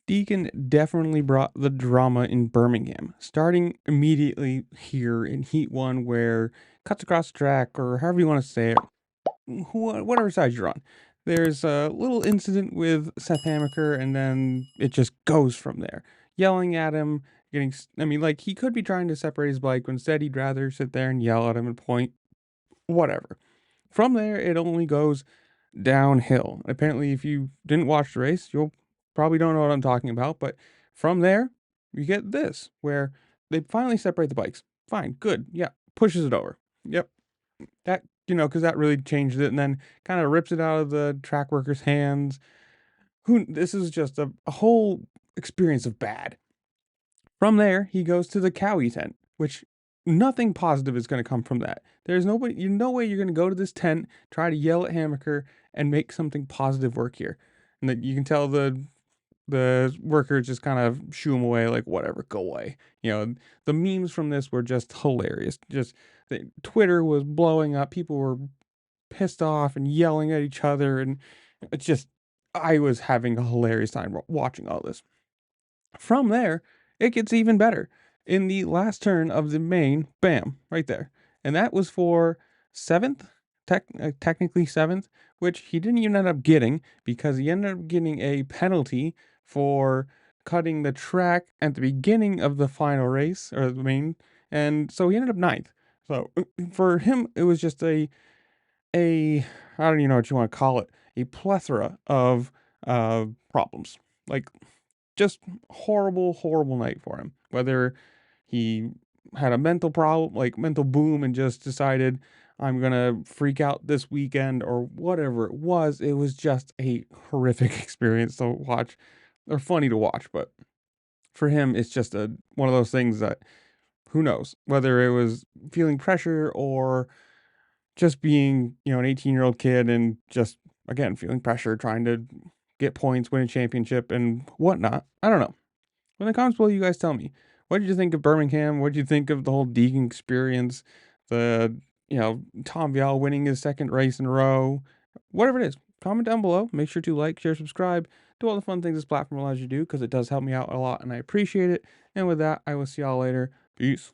Deegan definitely brought the drama in Birmingham, starting immediately here in Heat 1 where cuts across the track, or however you want to say it, whatever side you're on. There's a little incident with Seth Hamaker, and then it just goes from there. Yelling at him, I mean, like, he could be trying to separate his bike, but instead he'd rather sit there and yell at him and point, whatever. From there, it only goes downhill. Apparently, if you didn't watch the race, you'll probably don't know what I'm talking about. But from there, you get this, where they finally separate the bikes. Fine, good, yeah, pushes it over. Yep, that because that really changed it, and then kind of rips it out of the track worker's hands. Who This is just a whole experience of bad. From there, he goes to the Cowie tent, which nothing positive is going to come from that. There's no way you're going to go to this tent, try to yell at Hammaker, and make something positive work here. And that you can tell the workers just kind of shoo him away, like, whatever, go away. The memes from this were just hilarious. Twitter was blowing up. People were pissed off and yelling at each other, and it's just I was having a hilarious time watching all this. From there, it gets even better. In the last turn of the main, bam, right there. And that was for seventh, technically seventh, which he didn't even end up getting because he ended up getting a penalty for cutting the track at the beginning of the final race or the main. And so he ended up ninth. So for him, it was just a I don't even know what you want to call it, a plethora of problems. Like, just horrible night for him. Whether he had a mental problem, like mental boom, and just decided I'm gonna freak out this weekend or whatever it was just a horrific experience to watch, or funny to watch. But for him, it's just one of those things that who knows whether it was feeling pressure or just being an 18-year-old kid and just again feeling pressure, trying to get points, win a championship, and whatnot. I don't know. In the comments below, you guys tell me, what did you think of Birmingham? What did you think of the whole Deegan experience? The, Tom Vial winning his second race in a row? Whatever it is, comment down below. Make sure to like, share, subscribe, do all the fun things this platform allows you to do because it does help me out a lot and I appreciate it. And with that, I will see y'all later. Peace.